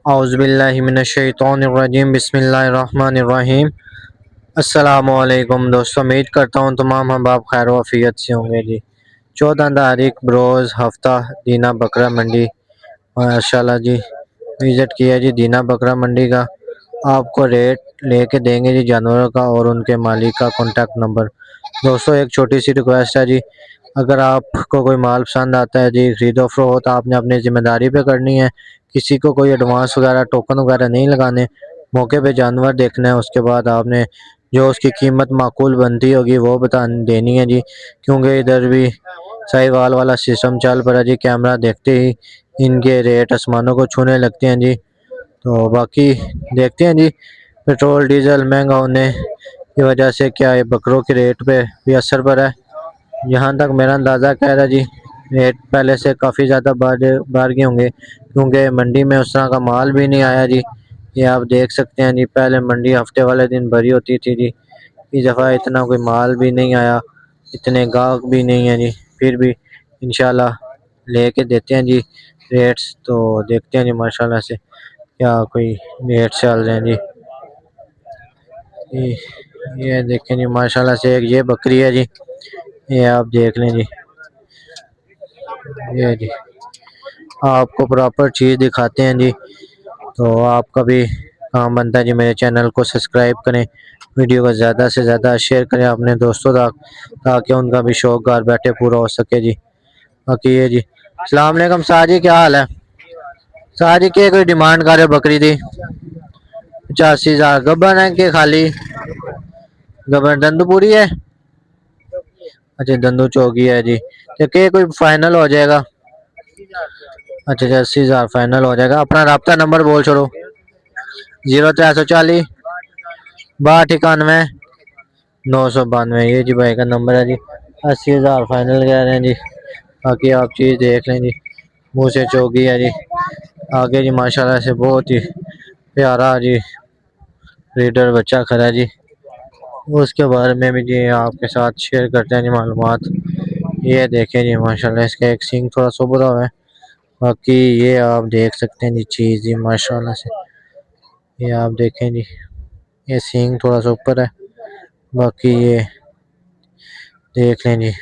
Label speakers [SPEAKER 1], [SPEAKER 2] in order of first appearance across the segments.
[SPEAKER 1] औज़ुबिल्लाहिमिनश्शैतानिर्रजीम बिस्मिल्लाहिर्रहमानिर्रहीम। अस्सलामुअलैकुम दोस्तों, उम्मीद करता हूँ तमाम अहबाब खैर वाफियत से होंगे जी। 14 तारीख बरोज़ हफ्ता दीना बकरा मंडी माशाल्लाह जी विज़िट किया जी। दीना बकरा मंडी का आपको रेट लेके देंगे जी, जानवरों का और उनके मालिक का कॉन्टैक्ट नंबर। दोस्तों एक छोटी सी रिक्वेस्ट है जी, अगर आपको कोई माल पसंद आता है जी, खरीदो फरोख्त आपने अपनी ज़िम्मेदारी पे करनी है। किसी को कोई एडवांस वगैरह टोकन वगैरह नहीं लगाने, मौके पे जानवर देखना है, उसके बाद आपने जो उसकी कीमत माकूल बनती होगी वो बता देनी है जी। क्योंकि इधर भी साहिवाल वाला सिस्टम चल पड़ा जी, कैमरा देखते ही इनके रेट आसमानों को छूने लगते हैं जी। तो बाकी देखते हैं जी, पेट्रोल डीजल महंगा होने की वजह से क्या है बकरों के रेट पे भी असर पड़ा है। जहाँ तक मेरा अंदाज़ा कह रहा है जी, रेट पहले से काफ़ी ज़्यादा बढ़ गए होंगे, क्योंकि मंडी में उस तरह का माल भी नहीं आया जी। ये आप देख सकते हैं जी, पहले मंडी हफ्ते वाले दिन भरी होती थी जी, इस दफ़ा इतना कोई माल भी नहीं आया, इतने गाहक भी नहीं है जी। फिर भी इंशाल्लाह लेके देते हैं जी रेट्स, तो देखते हैं जी माशाल्लाह से क्या कोई रेट चल रहे हैं जी। ये देखें जी माशाल्लाह से एक ये बकरी है जी, ये आप देख लें जी। ये जी आपको प्रॉपर चीज़ दिखाते हैं जी, तो आपका भी काम बनता है जी, मेरे चैनल को सब्सक्राइब करें, वीडियो को ज़्यादा से ज़्यादा शेयर करें अपने दोस्तों तक, ताकि उनका भी शौक घर बैठे पूरा हो सके जी। बाकी ये जी अस्सलाम वालेकुम साजी, क्या हाल है साजी? के कोई डिमांड कर रहे हो बकरी दी? 85,000 गब्बन है कि खाली गब्बन दंदू पूरी है? अच्छा दंदू चौकी है जी, तो के कोई फाइनल हो जाएगा? अच्छा 80,000 फाइनल हो जाएगा। अपना रब्ता नंबर बोल छोड़ो। 0340 6291 ये जी भाई का नंबर है जी। 80,000 फाइनल कह रहे हैं जी। बाकी आप चीज़ देख लें जी, मुँह से चौकी है जी। आगे जी माशाल्लाह से बहुत ही प्यारा जी रीडर बच्चा खड़ा है जी, उसके बारे में भी जी आपके साथ शेयर करते हैं जी मालूमात। ये देखें जी माशाल्लाह इसका एक सींग थोड़ा सा बुरा हुआ है, बाकी ये आप देख सकते हैं जी चीज़ जी माशाल्लाह से। ये आप देखें जी, ये सींग थोड़ा सा ऊपर है, बाकी ये देख लें जी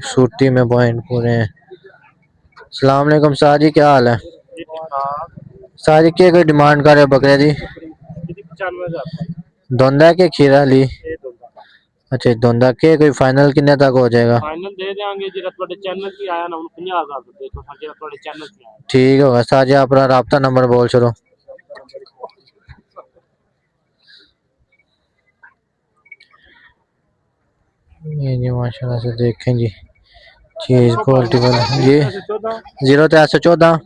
[SPEAKER 1] सूटी में पॉइंट पूरे हैं। अस्सलाम वालेकुम साजी, क्या हाल है साजी? के कोई डिमांड कर रहे हो बकरे दी?
[SPEAKER 2] 95,000
[SPEAKER 1] धुंधा के खीरा ली?
[SPEAKER 2] ये दूंगा।
[SPEAKER 1] अच्छा धुंधा के कोई फाइनल किन्ने तक हो जाएगा?
[SPEAKER 2] फाइनल दे देंगे जेड़ा ਤੁਹਾਡੇ चैनल की आया ना 50,000 रुपए देखो जेड़ा ਤੁਹਾਡੇ चैनल की आया।
[SPEAKER 1] ठीक होगा साजी, अपना रब्ता नंबर बोल छोड़ो। ये जी माशाल्लाह से देखें जी चीज़ क्वालिटी वाला जी। 0314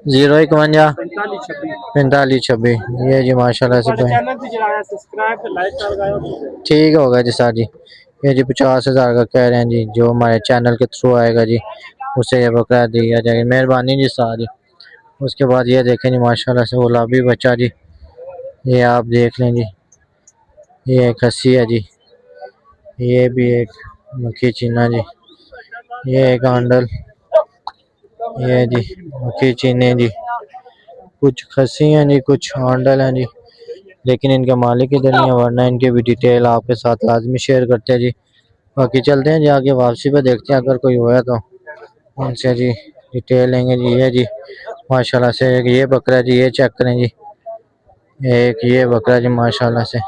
[SPEAKER 1] 051 45 26 ये जी माशाल्लाह से भाई
[SPEAKER 2] चैनल की आया सब्सक्राइब लाइक कर लगाओ।
[SPEAKER 1] ठीक होगा जी सर जी। ये जी 50,000 का कह रहे हैं जी, जो हमारे चैनल के थ्रू आएगा जी उसे ये बकरा दिया जाएगा। मेहरबानी जी सर जी। उसके बाद ये देखें जी माशाल्लाह से गुलाबी बच्चा जी, ये आप देख लें जी, ये एक हस्सी है जी, ये भी एक मक्खी चीना जी, ये एक आंडल, ये जी मक्खी चीने जी, कुछ खस्सी हैं जी, कुछ आंडल हैं जी, लेकिन इनके मालिक इधर नहीं है, वरना इनकी भी डिटेल आपके साथ लाजमी शेयर करते हैं जी। बाकी चलते हैं जी आगे वापसी पे, देखते हैं अगर कोई हुआ तो उनसे जी डिटेल लेंगे जी। ये जी माशाल्लाह से एक ये बकरा जी, ये चेक करें जी, एक ये बकरा जी माशाल्लाह से,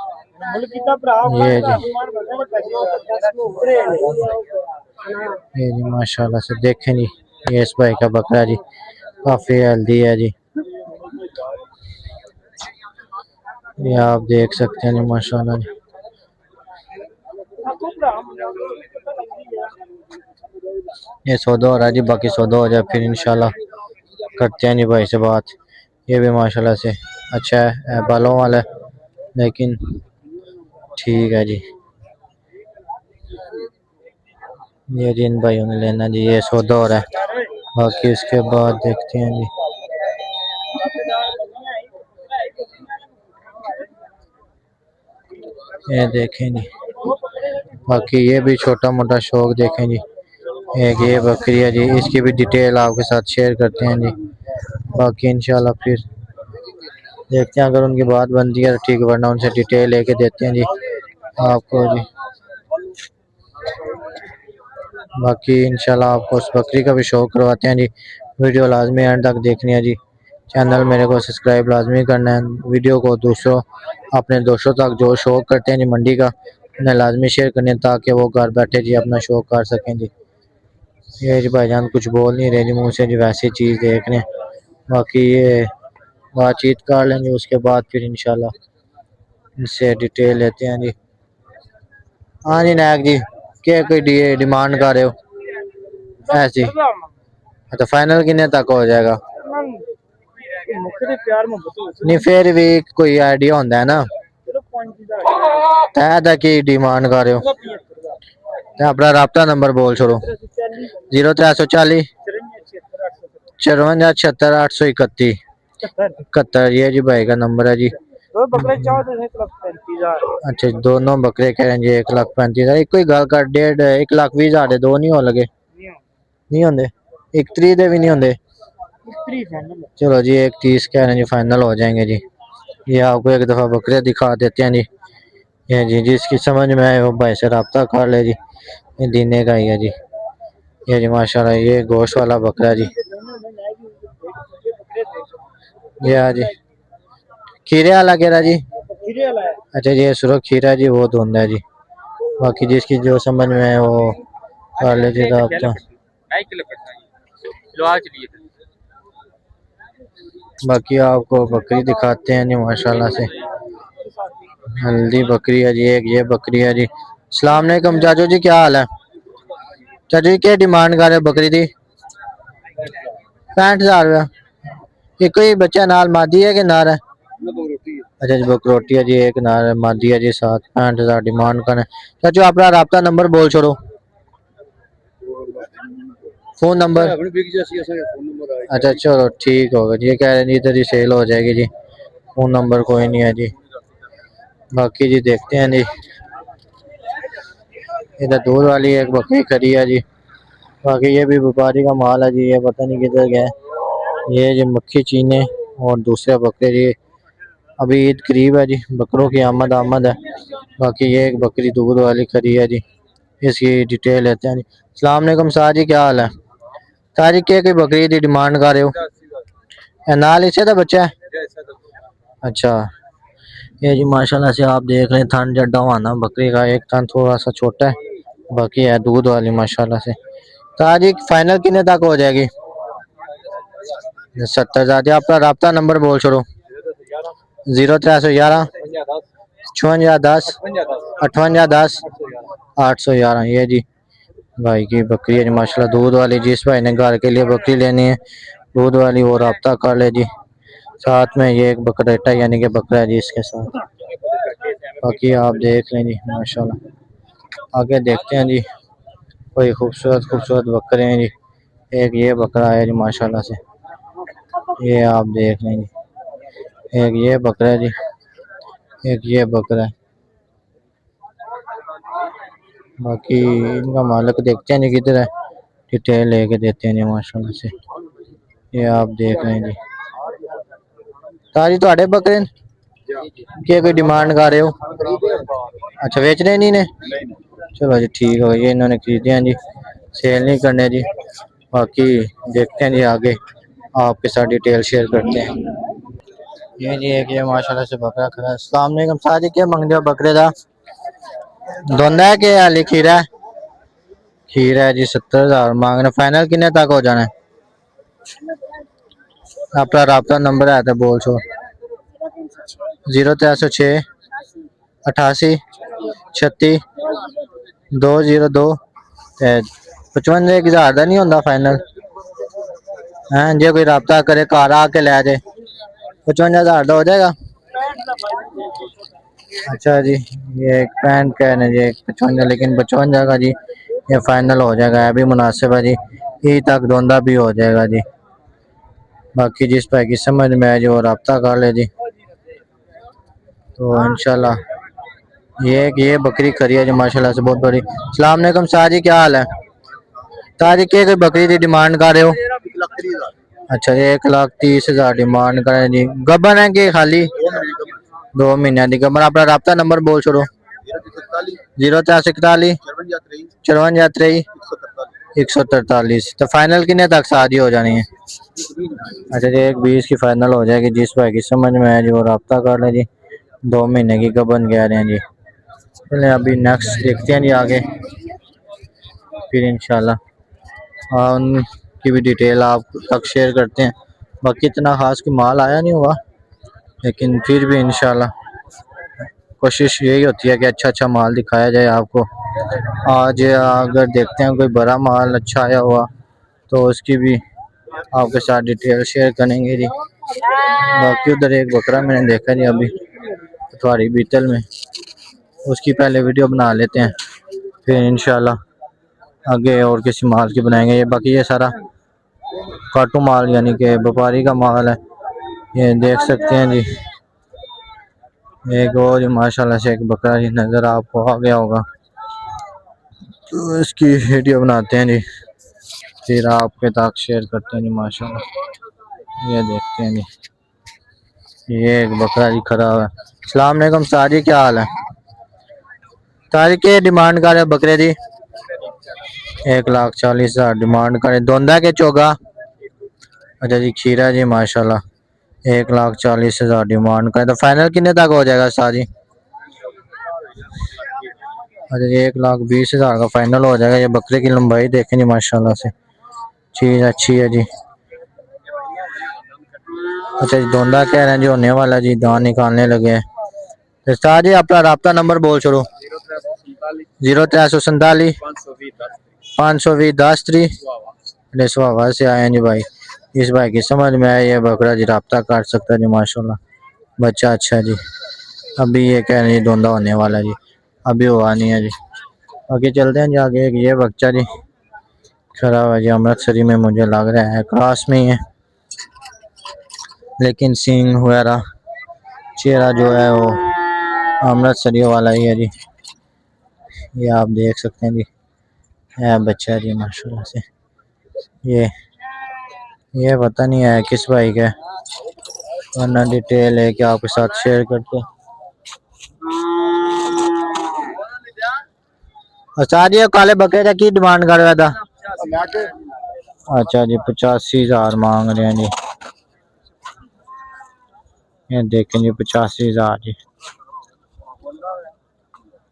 [SPEAKER 1] ये जी माशाल्लाह से देखें जी, ये इस भाई का बकरा जी काफ़ी हेल्दी है जी, ये आप देख सकते हैं जी माशाल्लाह जी। ये सौदा हो रहा है जी, बाकी सौदा हो जाए फिर इंशाल्लाह करते हैं जी भाई से बात। ये भी माशाल्लाह से अच्छा है, बालों वाला है लेकिन ठीक है जी। ये जिन भाइयों ने लेना जी, ये सौदा हो रहा है, बाकी उसके बाद देखते हैं जी। ये देखें जी, बाकी ये भी छोटा मोटा शौक देखें जी, एक ये बकरी है जी, इसकी भी डिटेल आपके साथ शेयर करते हैं जी। बाकी इंशाल्लाह फिर देखते हैं अगर उनकी बात बनती है तो ठीक, वरना उनसे डिटेल लेके देते हैं जी आपको जी। बाकी इंशाल्लाह आपको उस बकरी का भी शो करवाते हैं जी। वीडियो लाजमी एंड तक देखनी है जी। चैनल मेरे को सब्सक्राइब लाजमी करना है। वीडियो को अपने दोस्तों तक जो शो करते हैं जी मंडी का, उन्हें लाजमी शेयर करनी है ताकि वो घर बैठे जी अपना शो कर सकें जी। ये जी भाईजान कुछ बोल नहीं रहे जी मुँह से जी, वैसी चीज़ देख रहे हैं। बाकी ये बातचीत कर लेंगे, उसके बाद फिर इंशाल्लाह इनसे डिटेल लेते हैं जी। हाँ जी नायक जी, क्या कोई डिमांड कर रहे हो ऐसी? अच्छा, फाइनल कितने तक हो जाएगा? नहीं फिर भी कोई आइडिया होता है ना, तै की डिमांड कर रहे हो? ते अपना राब्ता नंबर बोल छोड़ो। 0340 54 76 831 71। ये जी भाई का नंबर है जी। अच्छा, दोनों बकरे कह रहे हैं जी 1,35,000। एक कोई गल कर 1,20,000 दे दो नहीं हो लगे? नहीं होंगे 1,30 दे भी नहीं होंगे? चलो जी 1,30 कह रहे हैं जी, फाइनल हो जाएंगे जी। ये आपको एक दफ़ा बकरे दिखा देते हैं जी। ये जी जिसकी समझ में आए वो भाई से रब्ता कर ले जी। ये दीने का ही है जी। ये जी माशाल्लाह ये गोश्त वाला बकरा जी। ये हाँ जी, खीरे वाला कह रहा जी। अच्छा ये सुरख खीरा जी, वो धुंध है जी। बाकी जिसकी जो समझ में है वो कर लीजिए रब्ता। बाकी आपको बकरी दिखाते हैं जी माशाल्लाह से। हल्दी बकरी है जी एक, ये बकरी है जी। अस्सलाम वालेकुम चाचू जी, क्या हाल है? चाचू जी क्या डिमांड कर रहे हो बकरी दी? 65,000 रुपया। एक ही बच्चा नाल मादी है कि नार है? अच्छा जी बकरोटी है जी, एक नार है, मादी है जी साथ। 65,000 डिमांड कर। चाचू अपना राब्ता नंबर बोल छोड़ो, फोन नंबर। अच्छा चलो ठीक होगा जी। ये कह रहे हैं जी इधर ही सेल हो जाएगी जी, फोन नंबर कोई नहीं है जी। बाकी जी देखते हैं जी, इधर दूध वाली एक बकरी खड़ी है जी। बाकी ये भी व्यापारी का माल है जी, ये पता नहीं किधर गया। ये जी मक्खी चीने और दूसरे बकरे जी। अभी ईद करीब है जी, बकरों की आमद है। बाकी ये एक बकरी दूध वाली खड़ी है जी, इसकी डिटेल लेते हैं जी। अस्सलाम वालेकुम साहब जी, क्या हाल है? साहब जी क्या कोई बकरी की डिमांड कर रहे हो? नाल इसे तो बच्चा है। अच्छा, ये जी माशाल्लाह से आप देख रहे हैं थन जड्डा हुआना बकरी का, एक थन थोड़ा सा छोटा है, बाकी है दूध वाली माशाल्लाह से। तो आज एक फाइनल कितने तक हो जाएगी? 70,000। आपका राब्ता नंबर बोल छोड़ो। 0311 5610 5810 811। ये जी भाई की बकरी है जी माशाल्लाह दूध वाली। जिस भाई ने घर के लिए बकरी लेनी है दूध वाली, वो राब्ता कर ले जी। साथ में ये एक बकरेटा यानी कि बकरा है जी इसके साथ। बाकी आप देख लें जी माशाल्लाह। आगे देखते हैं जी, कोई खूबसूरत खूबसूरत बकरे हैं जी। एक ये बकरा है जी माशाल्लाह से, ये आप देख लें जी। एक ये बकरा है जी, एक ये बकरा है। बाकी इनका मालिक देखते हैं जी किधर है, डिटेल लेके देते हैं जी माशाल्लाह से। ये आप देख रहे हैं जी। ताजी थोड़े बकरे न? क्या कोई डिमांड कर रहे हो? अच्छा बेचने नहीं ने? चलो जी ठीक हो, ये इन्होंने खरीदे हैं जी, सेल नहीं करने जी। बाकी देखते हैं जी आगे आपके साथ डिटेल शेयर करते हैं। ये जी एक ये माशाल्लाह से बकरा खड़ा है। अस्सलाम वालेकुम साहब जी, क्या मंगते हो बकरे का? दोंदा है कि हाली खीरा है? खीरा है जी, 70,000 मांगने। फाइनल कितने तक हो जाना है? अपना राब्ता नंबर है तो बोल छो। 0306 88 36 202। 55,000 का नहीं होता फाइनल है? जो कोई राब्ता करे घर आके लै जाए 55,000 का हो जाएगा। अच्छा जी, ये एक 65 कह रहे जी, 55, लेकिन 55 का जी ये फाइनल हो जाएगा, अभी मुनासिब है जी। ईद तक दोंदा भी हो जाएगा जी। बाकी जिस भाई की समझ में आए जो राब्ता कर ले जी। तो इंशाल्लाह ये बकरी खरी है जी माशाल्लाह से बहुत बड़ी। अस्सलाम वालेकुम साहब जी, क्या हाल है? साहब जी क्या कोई बकरी की डिमांड कर रहे हो? अच्छा जी 1,30,000 डिमांड करें जी। गबन है कि खाली 2 महीने की गबन। अपना राब्ता नंबर बोल छोड़ो। 0341 54 23 143। तो फाइनल कितने तक शादी हो जानी है? अच्छा जी 1,20 की फाइनल हो जाएगी। जिस भाई की समझ में आए जी वो राब्ता कर ले जी। 2 महीने की गबन कह रहे हैं जी। चले अभी नेक्स्ट देखते हैं जी आगे, फिर इंशाल्लाह उनकी भी डिटेल आप तक शेयर करते हैं। बाकी इतना खास कि माल आया नहीं हुआ, लेकिन फिर भी इंशाल्लाह कोशिश यही होती है कि अच्छा अच्छा माल दिखाया जाए आपको। आज अगर देखते हैं कोई बड़ा माल अच्छा आया हुआ तो उसकी भी आपके साथ डिटेल शेयर करेंगे जी। बाकी उधर एक बकरा मैंने देखा जी अभी पटवारी बीतल में, उसकी पहले वीडियो बना लेते हैं, फिर इंशाल्लाह आगे और किसी माल की बनाएंगे। ये बाकी ये सारा काटू माल यानी कि व्यापारी का माल है, ये देख सकते हैं जी। एक और माशाल्लाह से एक बकरा जी नज़र आपको आ गया होगा, तो इसकी वीडियो बनाते हैं जी, फिर आपके तक शेयर करते हैं जी। माशाल्लाह ये देखते हैं जी, ये एक बकरा जी खड़ा हुआ है। अस्सलाम वालेकुम साजी, क्या हाल है? तारी के डिमांड कर रहे बकरे जी? 1,40,000 डिमांड करे। दोंदा के चोगा? अच्छा जी खीरा जी माशाल्लाह 1,40,000 डिमांड करे। तो फाइनल कितने तक हो जाएगा साजी? अच्छा जी 1,20,000 का फाइनल हो जाएगा। ये बकरे की लंबाई देखें जी माशाल्लाह से, चीज़ अच्छी है जी। अच्छा जी दोंदा कह रहे हैं जी होने वाला जी, दांत निकालने लगे हैं। तो साजी अपना राब्ता नंबर बोल छोड़ो। 0347 520 10 3 सुहावा से आए हैं जी भाई। इस भाई की समझ में आया ये बकरा जी राब्ता कर सकता है जी माशाल्लाह, बच्चा अच्छा है जी। अभी ये कह रहे हैं धोंदा होने वाला जी, अभी हुआ नहीं है जी। आगे चलते हैं जी आगे। एक ये बच्चा जी खड़ा हुआ जी, अमृतसरी में मुझे लग रहा है, क्रास में ही है, लेकिन सींग वगैरह चेहरा जो है वो अमृतसरी वाला ही है जी। ये आप देख सकते हैं जी, है बच्चा जी माशाल्लाह से। ये पता नहीं है किस भाई का, वरना डिटेल है कि आपके साथ शेयर करते हैं। अच्छा जी काले बकरे की डिमांड कर रहा था? अच्छा जी 85,000 मांग रहे हैं जी। ये देखें जी 85,000 जी,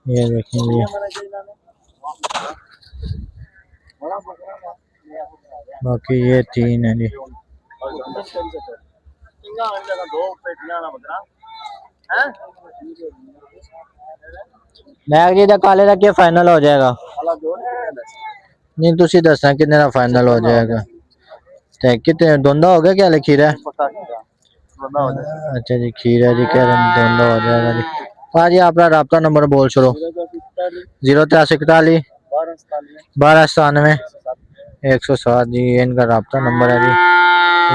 [SPEAKER 1] ये देखें जी। बाकी ये 3 है जी। मैग जी दा काले का क्या फाइनल हो जाएगा? नहीं तुसी दसना कितने का फाइनल हो जाएगा। ते कितने दोंदा हो गया क्या खीरा? अच्छा जी खीरा जी कह रहे हैं दोंदा हो जाएगा जी। हाँ जी अपना राब्ता नंबर बोल छोड़ो। 0341 1297 107 जी, इनका राब्ता नंबर है जी।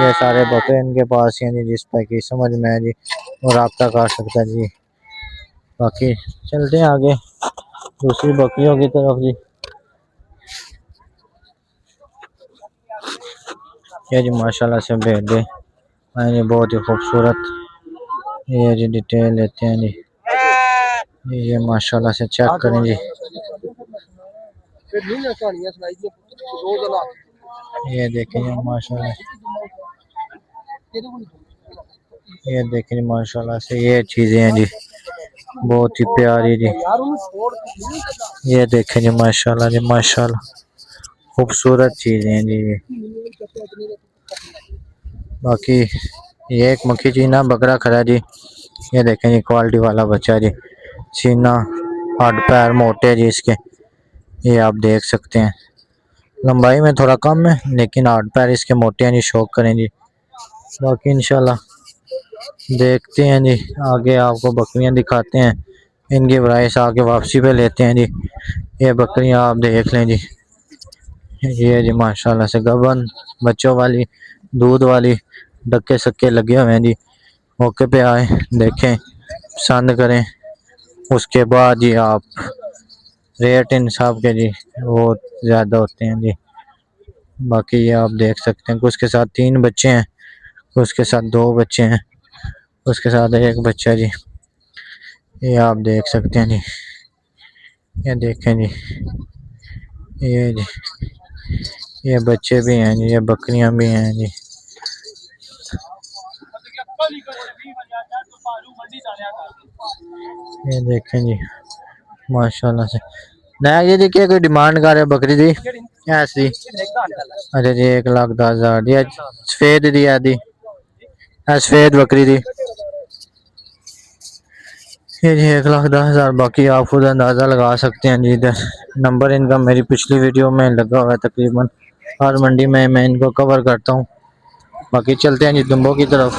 [SPEAKER 1] ये सारे बकरे इनके पास ही हैं जी, जिस पर की समझ में है जी वो राब्ता कर सकता है जी। बाकी चलते हैं आगे दूसरी बकरियों की तरफ जी। ये जी माशाल्लाह से भेड़ दे ये बहुत ही खूबसूरत, ये जी डिटेल लेते हैं जी। ये माशाल्लाह से चेक करें जी, ये देखें जी माशाल्लाह, ये देखें जी माशाल्लाह से ये चीज़ें हैं जी बहुत ही प्यारी जी। ये देखें जी माशाल्लाह जी, माशाल्लाह खूबसूरत चीज़ें हैं जी ये। बाकी ये एक मक्खी चीना बकरा खड़ा जी, ये देखें जी क्वालिटी वाला बच्चा जी, सीना हड पैर मोटे जी इसके, ये आप देख सकते हैं। लंबाई में थोड़ा कम है लेकिन हड पैर इसके मोटे हैं जी, शौक करें जी। बाकी इंशाल्लाह देखते हैं जी आगे, आपको बकरियां दिखाते हैं, इनकी प्राइस आके वापसी पे लेते हैं जी। ये बकरियां आप देख लें जी, ये जी माशाल्लाह से गबन बच्चों वाली दूध वाली डक्के सक्के लगे हुए हैं जी। मौके पे आए देखें पसंद करें, उसके बाद जी आप रेट इन सब के जी बहुत ज़्यादा होते हैं जी। बाकी ये आप देख सकते हैं, उसके साथ 3 बच्चे हैं, उसके साथ 2 बच्चे हैं, उसके साथ एक बच्चा जी। ये आप देख सकते हैं जी, ये देखें जी, ये जी, ये बच्चे भी हैं जी, ये बकरियां भी हैं जी। ये देखें जी माशाल्लाह से। नया ये जी क्या कोई डिमांड कर रहे बकरी दी ऐसी? अच्छा जी 1,10,000 दी सफेद दी है दी सफेद बकरी दी। ये जी 1,10,000। बाकी आप खुद अंदाज़ा लगा सकते हैं जी। इधर नंबर इनका मेरी पिछली वीडियो में लगा हुआ है, तकरीबन हर मंडी में मैं इनको कवर करता हूँ। बाकी चलते हैं जी दुम्बों की तरफ,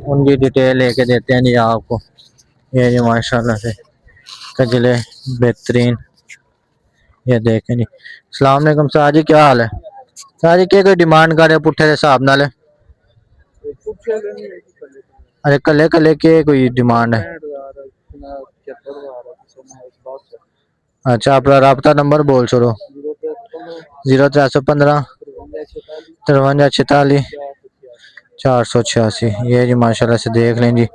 [SPEAKER 1] उनकी डिटेल लेके देते हैं जी आपको। ये जी माशाल्लाह से कजले बेहतरीन। ये देखें जी। अस्सलाम वालेकुम सर जी, क्या हाल है सर जी? क्या कोई डिमांड कर रहे पुट्ठे के हिसाब नाल? अरे कले कले के कोई डिमांड है? अच्छा अपना रबता नंबर बोल छोड़ो। 0315 5346 486। ये जी माशाल्लाह से देख लें जी,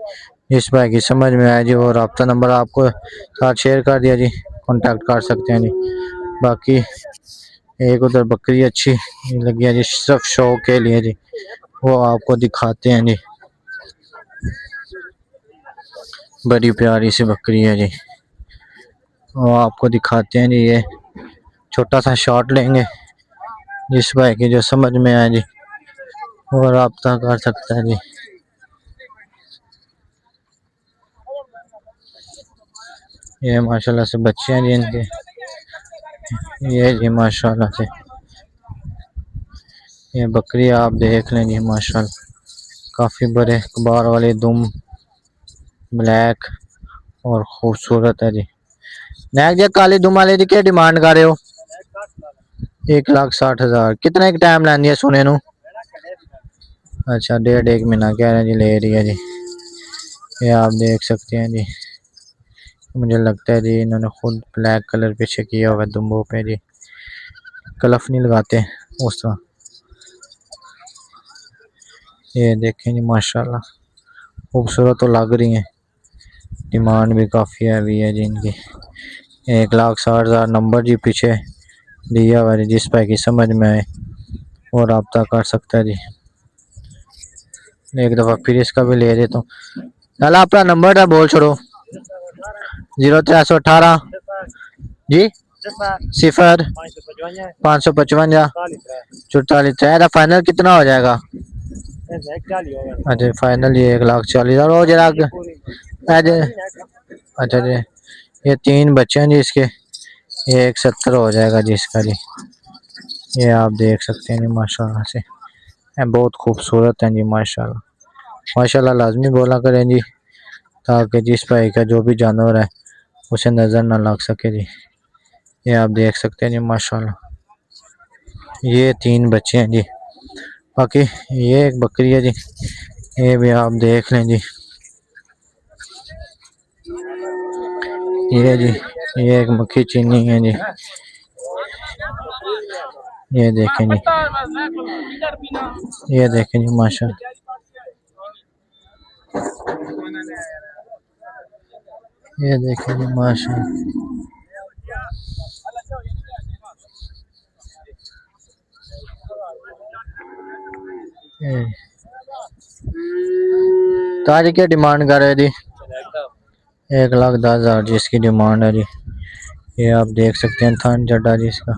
[SPEAKER 1] इस भाई की समझ में आया जी, और रब्ता नंबर आपको साथ शेयर कर दिया जी, कांटेक्ट कर सकते हैं जी। बाकी एक उधर बकरी अच्छी लगी है जी, सिर्फ शौक के लिए जी, वो आपको दिखाते हैं जी। बड़ी प्यारी सी बकरी है जी, वो आपको दिखाते हैं जी। ये छोटा सा शॉट लेंगे, जिस भाई की जो समझ में आए जी वो रब्ता कर सकता है जी। ये माशाल्लाह से बच्चे हैं जी इनके। ये जी माशाल्लाह से ये बकरी आप देख लें जी माशाल्लाह, काफ़ी बड़े कबार वाले दुम, ब्लैक और खूबसूरत है जी। नैक जी काली दुम वाले की क्या डिमांड कर रहे हो? 1,60,000। कितना एक टाइम लैंदी है सोने नू? अच्छा 1.5 महीना कह रहे हैं जी ले रही है जी। ये आप देख सकते हैं जी, मुझे लगता है जी इन्होंने खुद ब्लैक कलर पीछे किया हुआ है दुम्बों पे जी, कलफ नहीं लगाते उस तरह। ये देखें जी माशाल्लाह खूबसूरत तो लग रही हैं, डिमांड भी काफ़ी हैवी है जी इनकी। 1,60,000 नंबर जी पीछे दिया हुआ है, जिस पे की समझ में आए और रब्ता कर सकता है जी। एक दफ़ा फिर इसका भी ले देता हूँ। चल अपना नंबर है बोल छोड़ो। 0318 जी 0555 44। फाइनल कितना हो जाएगा? अच्छा फाइनल ये 1,40,000 हो जरा। अच्छा जी ये 3 बच्चे हैं जी इसके, ये 170 हो जाएगा जी इसका जी। ये आप देख सकते हैं जी माशाल्लाह से, ये बहुत खूबसूरत हैं जी माशाल्लाह। माशाल्लाह लाजमी बोला करें जी, ताकि जिस भाई का जो भी जानवर है उसे नज़र ना लग सके जी। ये आप देख सकते हैं जी माशाल्लाह, ये 3 बच्चे हैं जी। बाकी ये एक बकरी है जी, ये भी आप देख लें जी। ये जी ये एक मक्खी चीनी है जी, ये देखें जी, ये देखें जी माशाल्लाह, ये देखें जी माशाल्लाह। ताजी क्या डिमांड कर रहे जी? 1,10,000 जी इसकी डिमांड है जी। ये आप देख सकते हैं थान जड्डा जी इसका।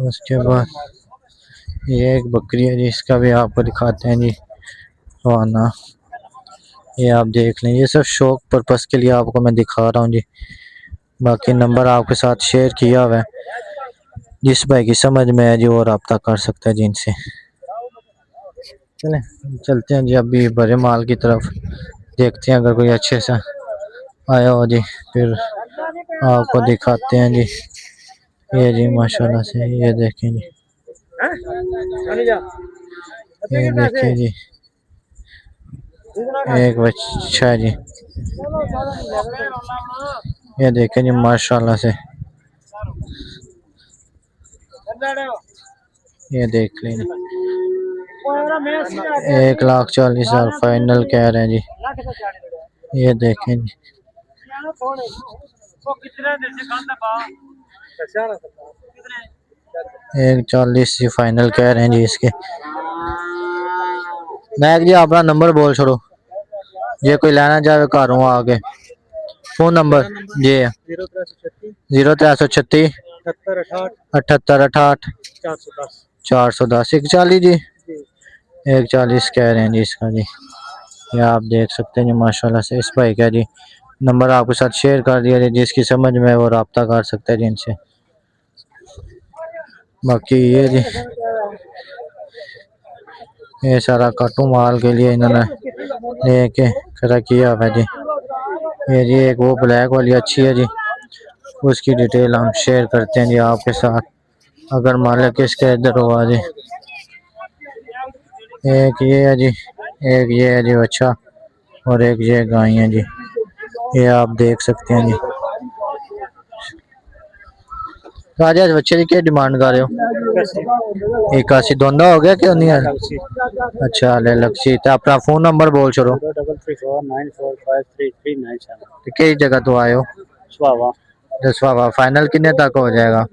[SPEAKER 1] उसके बाद ये एक बकरी है जी, इसका भी आपको दिखाते हैं जी रवाना। ये आप देख लें, ये सब शौक पर्पस के लिए आपको मैं दिखा रहा हूँ जी। बाकी नंबर आपके साथ शेयर किया हुआ है, जिस भाई की समझ में है जी वो रब्ता कर सकता है जी इनसे। चलें चलते हैं जी अभी बड़े माल की तरफ, देखते हैं अगर कोई अच्छे सा आया हो जी, फिर आपको दिखाते हैं जी। ये जी माशाल्लाह से ये देखें जी, ये देखिए जी एक बच्चा जी, ये देखें जी माशाल्लाह से ये देख लें, 1,40,000 फाइनल कह रहे हैं जी। ये देखें जी, 1,40 जी फाइनल कह रहे हैं जी इसके। नायक जी अपना नंबर बोल छोड़ो, जे कोई लेना चाहे घरों आके। फोन नंबर जी 0336 78 68 410 140 जी। 140 कह रहे हैं जी इसका जी। ये आप देख सकते हैं जी माशाल्लाह से इस भाई का जी नंबर आपके साथ शेयर कर दिया जी, जिसकी समझ में वो रब्ता कर सकता है जी इनसे। बाकी ये जी ये सारा कट्टू माल के लिए इन्होंने लेके खड़ा किया हुआ है जी। ये जी एक वो ब्लैक वाली अच्छी है जी, उसकी डिटेल हम शेयर करते हैं जी आपके साथ, अगर मालिक इसके इधर हुआ जी। एक ये है जी, एक ये है जी अच्छा, और एक ये गाय है जी। ये आप देख सकते हैं जी। तो आज बच्चे की क्या डिमांड कर रहे हो? 81 दोनों हो गया क्यों नहीं है? अच्छा ले लक्ष्य तो अपना फोन नंबर बोल छोड़ो।
[SPEAKER 2] 03349453397
[SPEAKER 1] तो कई जगह तो आए हो?
[SPEAKER 2] स्वावा
[SPEAKER 1] दसवा फाइनल कितने तक हो जाएगा?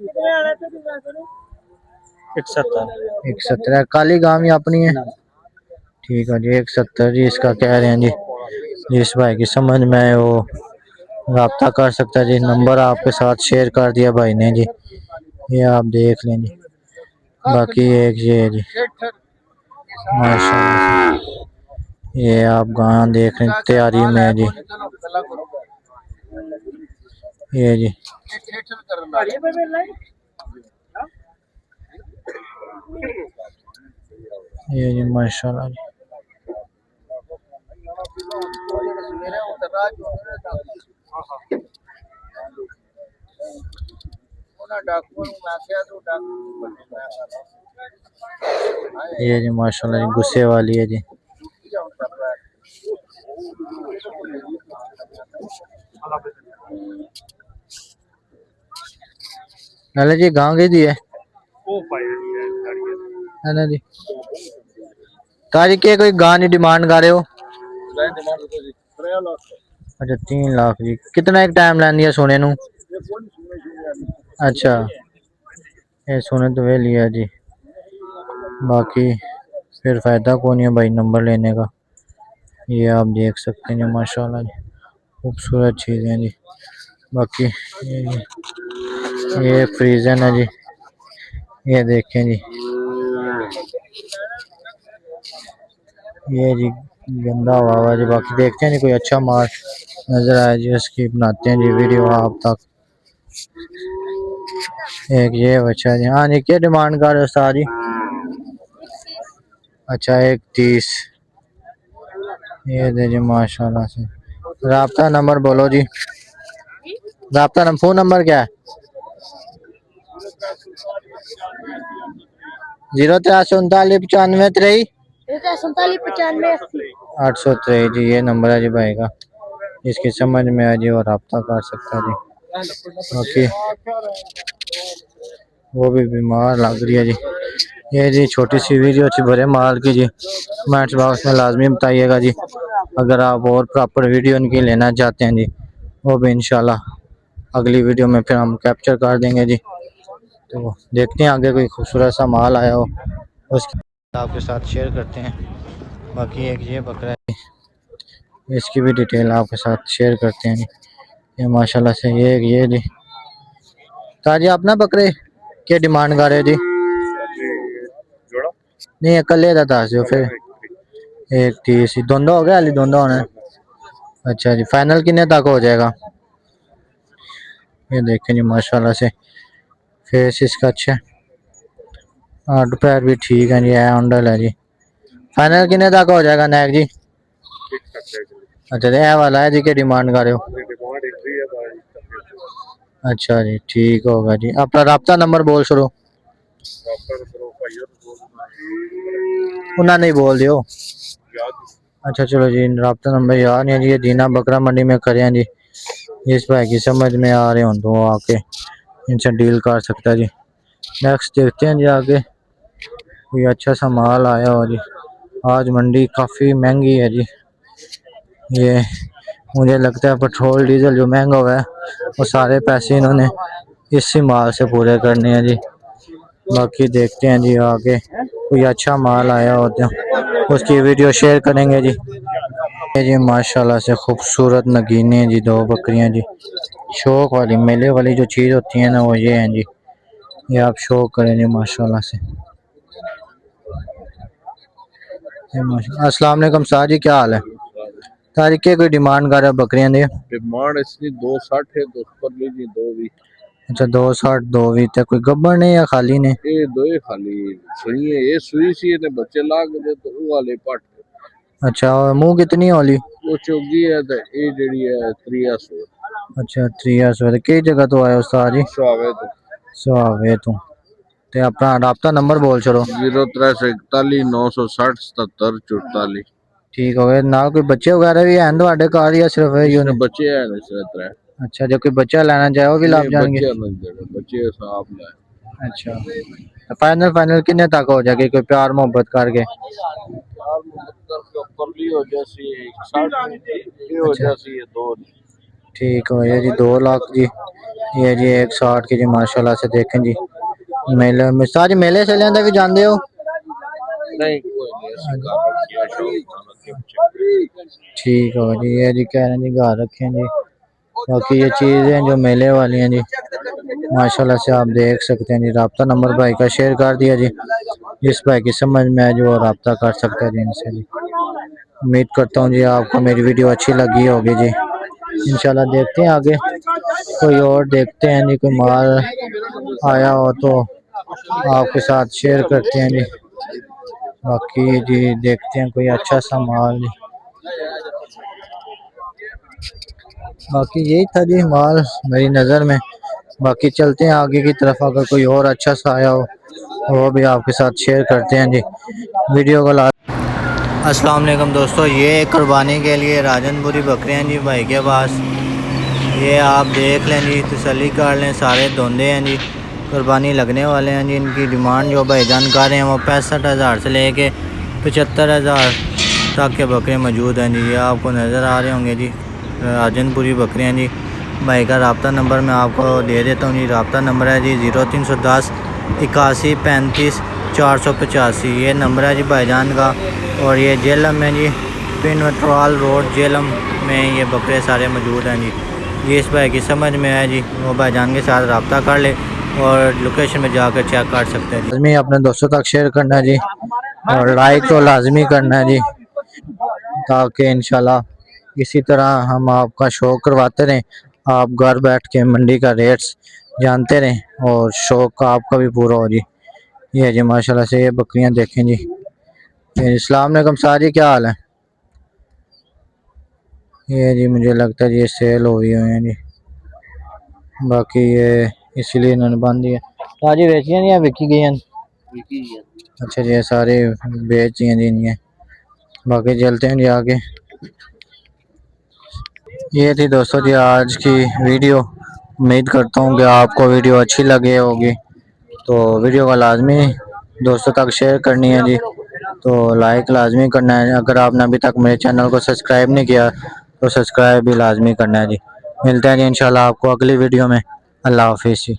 [SPEAKER 1] 170 काली गांव ही अपनी है। ठीक है जी 170 जी इसका कह रहे हैं जी। जिस भाई की समझ में आए वो रब्ता कर सकता है जी, नंबर आपके साथ शेयर कर दिया भाई ने जी। ये आप देख लें जी। बाकी एक ये है जी माशाल्लाह, ये आप गां देख रहे हैं तैयारी में है जी। ये जी ये जी माशाल्लाह जी। ये जी माशाल्लाह जी गुस्से वाली है जी। नाले जी गां गई दी है ना जी। ताजी के कोई गां की डिमांड कर रहे हो? अच्छा 3 लाख जी। कितना एक टाइम लैंदी है सोने नू? अच्छा ये सोने तो वे लिया जी। बाकी फिर फायदा कौन है भाई नंबर लेने का। ये आप देख सकते हैं माशाल्लाह जी, खूबसूरत चीज़ें जी। बाकी ये फ्रीजन है जी, ये देखें जी। ये जी गंदा हुआ जी। बाकी देखते हैं जी कोई अच्छा माल नजर आया जी उसकी बनाते हैं जी वीडियो आप तक। एक ये बच्चा जी। हाँ जी क्या डिमांड कर रहे हो सारी? अच्छा 130 ये दे जी माशाल्लाह से। राब्ता नंबर बोलो जी। राब्ता नंबर फोन नंबर क्या है? 0339 95 803 जी। ये नंबर है जी भाई का, इसकी समझ में आ जी और रब्ता कर सकता है जी। ओके वो भी बीमार लग रही है जी। ये जी छोटी सी वीडियो अच्छी भरे माल की जी, कमेंट्स बॉक्स में लाजमी बताइएगा जी। अगर आप और प्रॉपर वीडियो इनकी लेना चाहते हैं जी, वो भी इंशाल्लाह अगली वीडियो में फिर हम कैप्चर कर देंगे जी। तो देखते हैं आगे कोई खूबसूरत सा माल आया हो उसकी आपके साथ शेयर करते हैं। बाकी एक ये बकरा है, इसकी भी डिटेल आपके साथ शेयर करते हैं जी। ये माशाल्लाह से ये जी। ताजी अपना बकरे क्या डिमांड कर रहे हो जी? नहीं अकले का दस दो फिर। 130 दोनों हो गया हाली दोनों होना? अच्छा जी फाइनल कितने तक हो जाएगा? ये देखें जी माशाल्लाह से फेस इसका अच्छा है, हाथ पैर भी ठीक है जी, अंडल है जी। फाइनल कितने तक हो जाएगा नायक जी? अच्छा ये वाला है जी क्या डिमांड कर रहे हो? अच्छा जी ठीक होगा जी। अपना रब्ता नंबर बोल छोड़ो। उन्हें नहीं बोल दियो। अच्छा चलो जी रब्ता नंबर याद नहीं है जी। ये दीना बकरा मंडी में करे हैं जी, जिस भाई की समझ में आ रहे हो तो आके इनसे डील कर सकता है जी। नेक्स्ट देखते हैं जी आगे कोई अच्छा सा माल आया हो जी। आज मंडी काफ़ी महंगी है जी। ये मुझे लगता है पेट्रोल डीजल जो महंगा हुआ है वो सारे पैसे इन्होंने इसी माल से पूरे करने हैं जी। बाकी देखते हैं जी आगे कोई अच्छा माल आया हो तो उसकी वीडियो शेयर करेंगे जी। ये जी माशाल्लाह से खूबसूरत नगीने हैं जी, 2 बकरियां जी। शौक वाली मेले वाली जो चीज़ होती है ना वो ये हैं जी। ये आप शौक करें जी माशाल्लाह से। अस्सलाम वालेकुम साहब जी, क्या हाल है? तारीख के कोई डिमांड कर रहा है बकरियां दी?
[SPEAKER 3] डिमांड इसकी 260 है, 240 दी दो भी।
[SPEAKER 1] अच्छा 260 दो भी ते कोई गब्बर ने या खाली ने?
[SPEAKER 3] ये दो ही खाली सुई है, ये सुई सी ने बच्चे लाग दे तो वो वाले पट
[SPEAKER 1] अच्छा और मुंह कितनी होली?
[SPEAKER 3] वो चोगी है तो ये जड़ी है 300
[SPEAKER 1] अच्छा 300 कई जगह तो आए उस्ताद जी?
[SPEAKER 3] सुहावे तो
[SPEAKER 1] सुहावे तो ते अपना राब्ता नंबर बोल छोड़ो।
[SPEAKER 3] 0341 960 77 44।
[SPEAKER 1] ठीक हो गया ना? कोई बच्चे वगैरह भी हैं ਤੁਹਾਡੇ ਘਰ या सिर्फ है
[SPEAKER 3] इसने
[SPEAKER 1] यूं?
[SPEAKER 3] बच्चे हैं ना सिर्फ तरह
[SPEAKER 1] अच्छा जो कोई बच्चा लेना चाहे वो भी लाभ जाएंगे?
[SPEAKER 3] बच्चे नहीं देने बच्चे साहब लाए
[SPEAKER 1] अच्छा फाइनल फाइनल कितने तक हो जाएगी कोई प्यार मोहब्बत करके?
[SPEAKER 3] यार मुकद्दर के ऊपर भी हो जैसी 60 ये हो जैसी ये दो
[SPEAKER 1] ठीक हो ये जी 2 लाख जी। ये जी 160 की जी माशाल्लाह से देखें जी। मेले में सारे मेले से लेंदे भी जाते हो?
[SPEAKER 3] नहीं कोई नहीं ऐसी कार किया शौक
[SPEAKER 1] ठीक हो जी। ये जी कह रहे हैं जी घर रखे हैं जी। बाकी ये चीज़ें जो मेले वाली हैं जी माशाल्लाह से आप देख सकते हैं जी। राब्ता नंबर भाई का शेयर कर दिया जी, जिस भाई की समझ में आए जो राब्ता कर सकते हैं जी इनसे जी। उम्मीद करता हूँ जी आपको मेरी वीडियो अच्छी लगी होगी जी। इंशाल्लाह देखते हैं आगे कोई और देखते हैं जी, कोई माल आया हो तो आपके साथ शेयर करते हैं जी। बाकी जी देखते हैं कोई अच्छा सा माल जी। बाकी यही था जी माल मेरी नज़र में। बाकी चलते हैं आगे की तरफ, अगर कोई और अच्छा सा आया हो वो भी आपके साथ शेयर करते हैं जी। वीडियो को अस्सलाम वालेकुम दोस्तों, ये कुर्बानी के लिए राजनपुरी बकरियां जी भाई के पास। ये आप देख लें जी, तसल्ली कर लें, सारे धोंदे हैं जी, कुर्बानी लगने वाले हैं जी। इनकी डिमांड जो भाईजान कर रहे हैं वो 65,000 से लेके 75,000 तक के बकरे मौजूद हैं जी। ये आपको नज़र आ रहे होंगे जी राजनपुरी बकरियां जी। भाई का रब्ता नंबर मैं आपको दे देता हूँ जी। रब्ता नंबर है जी 0310 81 35 485। ये नंबर है जी भाईजान का। और ये जेलम में जी, पिन मेट्रोल रोड जेलम में ये बकरे सारे मौजूद हैं जी। जिस भाई की समझ में आए जी वो भाईजान के साथ रब्ता कर ले और लोकेशन में जाकर चेक कर सकते हैं। लाजमी अपने दोस्तों तक शेयर करना है जी और लाइक तो लाजमी करना है जी, ताकि इंशाल्लाह इसी तरह हम आपका शौक करवाते रहें। आप घर बैठ के मंडी का रेट्स जानते रहें और शौक आपका भी पूरा हो जी। ये जी माशाल्लाह से ये बकरियां देखें जी। अस्सलाम वालेकुम सारी, क्या हाल है? ये जी मुझे लगता है जी ये सेल हुई हुई है जी। बाकी ये इसीलिए इन्होंने बांध दिया। ताजी बेची हैं या बिकी गई हैं? अच्छा जी ये सारे बेच दिए जी इन्हें। बाकी चलते हैं जी आगे। ये थी दोस्तों जी आज की वीडियो। उम्मीद करता हूँ कि आपको वीडियो अच्छी लगी होगी, तो वीडियो को लाजमी दोस्तों तक शेयर करनी है जी। तो लाइक लाजमी करना है। अगर आपने अभी तक मेरे चैनल को सब्सक्राइब नहीं किया तो सब्सक्राइब भी लाजमी करना है जी। मिलते हैं जी इंशाल्लाह आपको अगली वीडियो में। अल्लाह हाफिज़ जी।